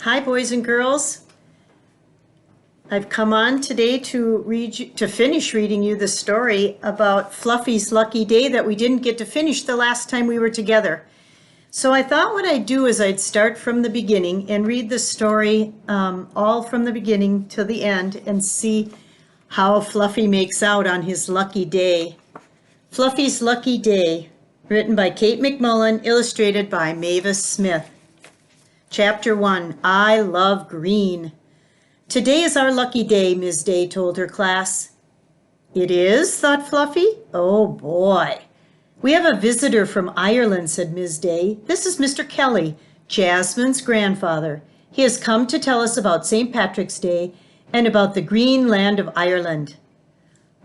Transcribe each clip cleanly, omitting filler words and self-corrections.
Hi, boys and girls. I've come on today to finish reading you the story about Fluffy's lucky day that we didn't get to finish the last time we were together. So I thought what I'd do is I'd start from the beginning and read the story all from the beginning to the end and see how Fluffy makes out on his lucky day. Fluffy's Lucky Day, written by Kate McMullen, illustrated by Mavis Smith. Chapter 1, I Love Green. Today is our lucky day, Ms. Day told her class. It is, thought Fluffy. Oh boy. We have a visitor from Ireland, said Ms. Day. This is Mr. Kelly, Jasmine's grandfather. He has come to tell us about St. Patrick's Day and about the green land of Ireland.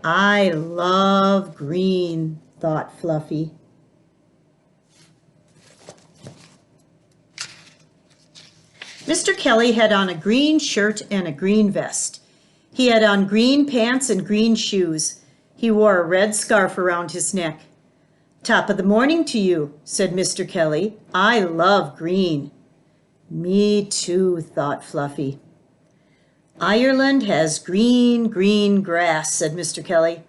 I love green, thought Fluffy. Mr. Kelly had on a green shirt and a green vest. He had on green pants and green shoes. He wore a red scarf around his neck. Top of the morning to you, said Mr. Kelly. I love green. Me too, thought Fluffy. Ireland has green, green grass, said Mr. Kelly.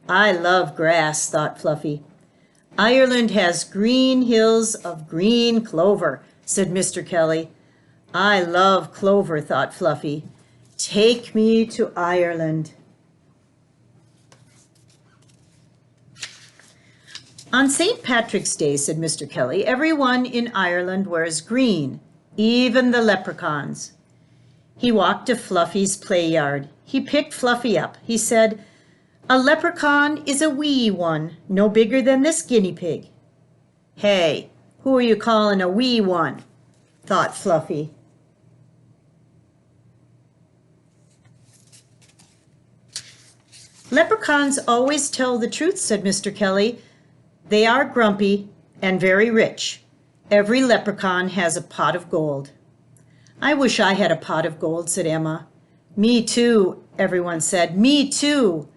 I love grass, thought Fluffy. Ireland has green hills of green clover, said Mr. Kelly. I love clover, thought Fluffy. Take me to Ireland. On St. Patrick's Day, said Mr. Kelly, everyone in Ireland wears green, even the leprechauns. He walked to Fluffy's play yard. He picked Fluffy up. He said, a leprechaun is a wee one, no bigger than this guinea pig. Hey, who are you calling a wee one? Thought Fluffy. Leprechauns always tell the truth, said Mr. Kelly. They are grumpy and very rich. Every leprechaun has a pot of gold. I wish I had a pot of gold, said Emma. Me too, everyone said. Me too.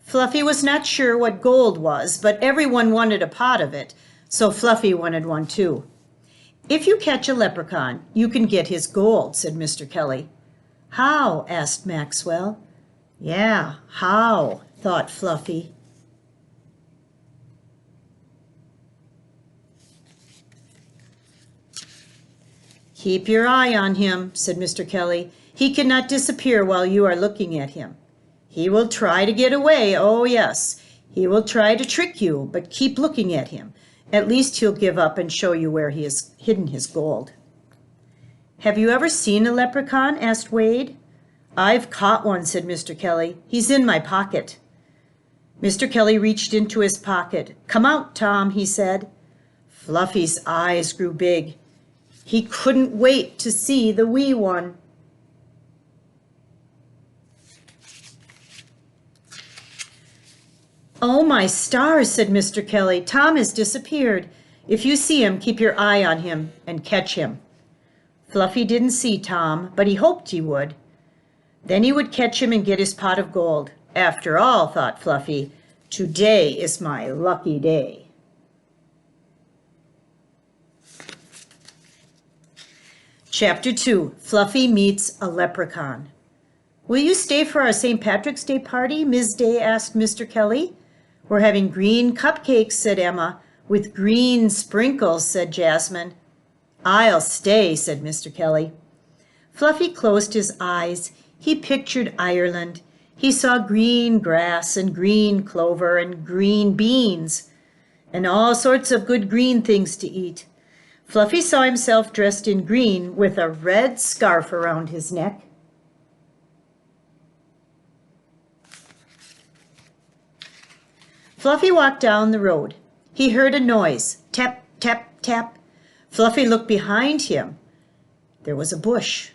Fluffy was not sure what gold was, but everyone wanted a pot of it, so Fluffy wanted one too. If you catch a leprechaun, you can get his gold, said Mr. Kelly. How? Asked Maxwell. Yeah, how? Thought Fluffy. Keep your eye on him, said Mr. Kelly. He cannot disappear while you are looking at him. He will try to get away, oh yes. He will try to trick you, but keep looking at him. At least he'll give up and show you where he has hidden his gold. Have you ever seen a leprechaun? Asked Wade. I've caught one, said Mr. Kelly. He's in my pocket. Mr. Kelly reached into his pocket. Come out, Tom, he said. Fluffy's eyes grew big. He couldn't wait to see the wee one. Oh, my stars, said Mr. Kelly. Tom has disappeared. If you see him, keep your eye on him and catch him. Fluffy didn't see Tom, but he hoped he would. Then he would catch him and get his pot of gold. After all, thought Fluffy, today is my lucky day. Chapter 2, Fluffy Meets a Leprechaun. Will you stay for our St. Patrick's Day party? Ms. Day asked Mr. Kelly. We're having green cupcakes, said Emma. With green sprinkles, said Jasmine. I'll stay, said Mr. Kelly. Fluffy closed his eyes. He pictured Ireland. He saw green grass and green clover and green beans and all sorts of good green things to eat. Fluffy saw himself dressed in green with a red scarf around his neck. Fluffy walked down the road. He heard a noise, tap, tap, tap. Fluffy looked behind him. There was a bush.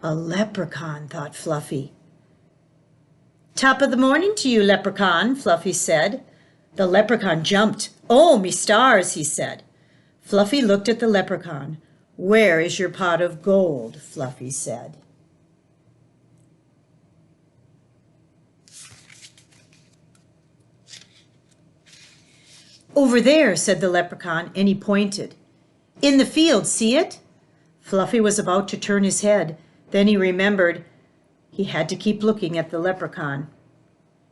A leprechaun, thought Fluffy. Top of the morning to you, leprechaun, Fluffy said. The leprechaun jumped. Oh, me stars, he said. Fluffy looked at the leprechaun. Where is your pot of gold? Fluffy said. Over there, said the leprechaun, and he pointed. In the field, see it? Fluffy was about to turn his head. Then he remembered he had to keep looking at the leprechaun.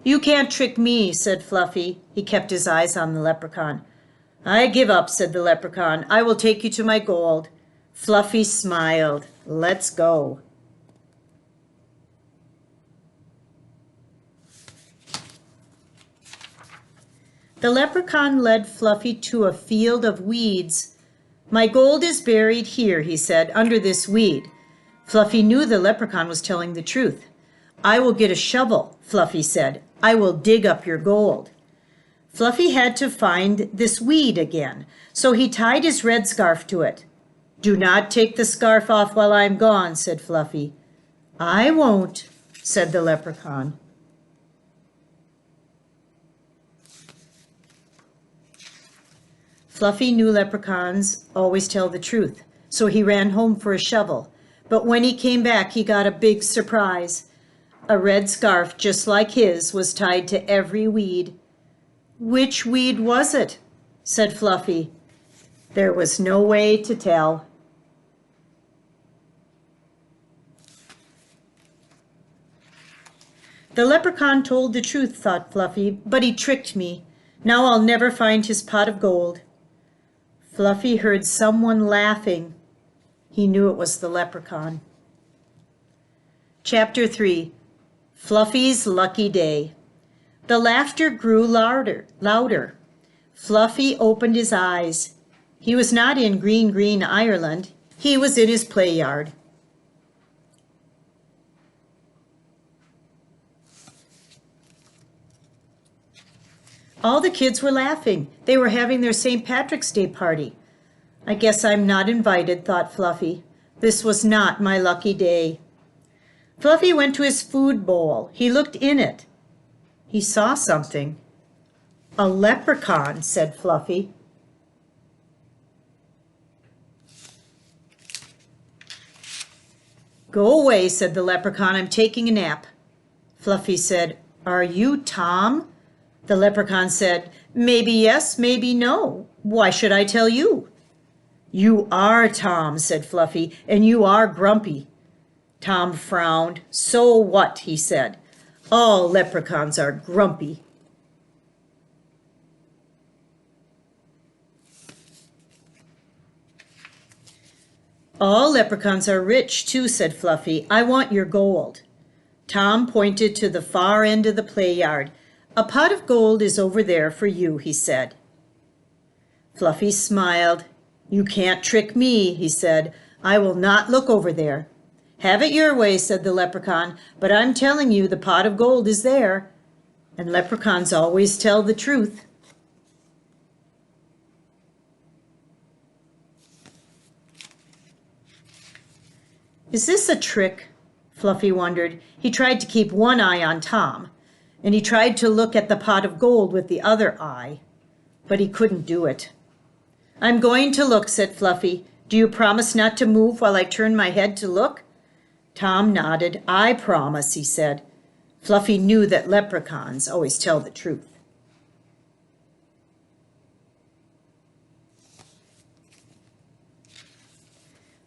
"You can't trick me," said Fluffy. He kept his eyes on the leprechaun. "I give up," said the leprechaun. "I will take you to my gold." Fluffy smiled. "Let's go." The leprechaun led Fluffy to a field of weeds. "My gold is buried here," he said, "under this weed." Fluffy knew the leprechaun was telling the truth. "I will get a shovel," Fluffy said. "I will dig up your gold." Fluffy had to find this weed again, so he tied his red scarf to it. "Do not take the scarf off while I am gone," said Fluffy. "I won't," said the leprechaun. Fluffy knew leprechauns always tell the truth, so he ran home for a shovel. But when he came back, he got a big surprise. A red scarf just like his was tied to every weed. "Which weed was it?" said Fluffy. There was no way to tell. The leprechaun told the truth, thought Fluffy, but he tricked me. Now I'll never find his pot of gold. Fluffy heard someone laughing. He knew it was the leprechaun. Chapter 3. Fluffy's Lucky Day. The laughter grew louder. Fluffy opened his eyes. He was not in green Ireland. He was in his play yard. All the kids were laughing. They were having their St. Patrick's Day party. "I guess I'm not invited," thought Fluffy. This was not my lucky day. Fluffy went to his food bowl. He looked in it. He saw something. "A leprechaun," said Fluffy. "Go away," said the leprechaun. "I'm taking a nap." Fluffy said, "Are you Tom?" The leprechaun said, "Maybe yes, maybe no. Why should I tell you?" "You are Tom," said Fluffy, "and you are grumpy." Tom frowned. "So what?" he said. "All leprechauns are grumpy." "All leprechauns are rich, too," said Fluffy. "I want your gold." Tom pointed to the far end of the play yard. "A pot of gold is over there for you," he said. Fluffy smiled. "You can't trick me," he said. "I will not look over there." "Have it your way," said the leprechaun, "but I'm telling you the pot of gold is there." And leprechauns always tell the truth. "Is this a trick?" Fluffy wondered. He tried to keep one eye on Tom, and he tried to look at the pot of gold with the other eye, but he couldn't do it. "I'm going to look," said Fluffy. "Do you promise not to move while I turn my head to look?" Tom nodded. "I promise," he said. Fluffy knew that leprechauns always tell the truth.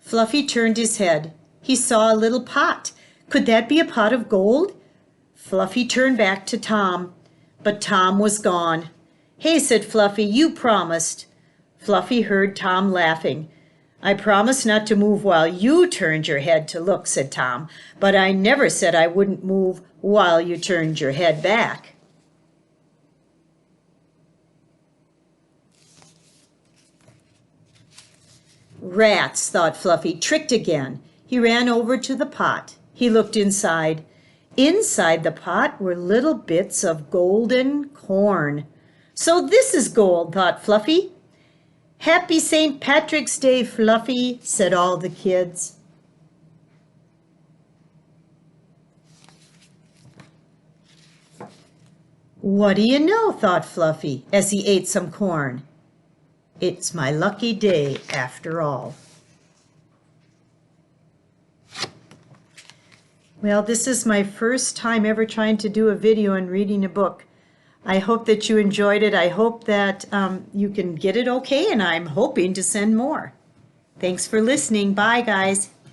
Fluffy turned his head. He saw a little pot. Could that be a pot of gold? Fluffy turned back to Tom, but Tom was gone. "Hey," said Fluffy, "you promised." Fluffy heard Tom laughing. "I promised not to move while you turned your head to look," said Tom, "but I never said I wouldn't move while you turned your head back." "Rats," thought Fluffy, "tricked again." He ran over to the pot. He looked inside. Inside the pot were little bits of golden corn. "So this is gold," thought Fluffy. "Happy St. Patrick's Day, Fluffy," said all the kids. "What do you know?" thought Fluffy as he ate some corn. "It's my lucky day after all." Well, this is my first time ever trying to do a video and reading a book. I hope that you enjoyed it. I hope that you can get it okay, and I'm hoping to send more. Thanks for listening. Bye, guys.